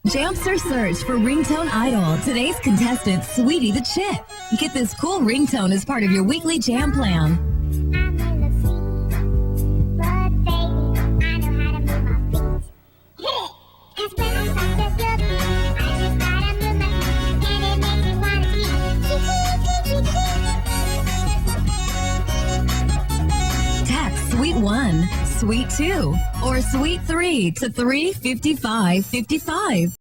Jamster search for Ringtone Idol. Today's contestant, Sweety the Chick. Get this cool ringtone as part of your weekly jam plan. Text Sweet 1, Sweet 2, or Sweet 3 to 35555.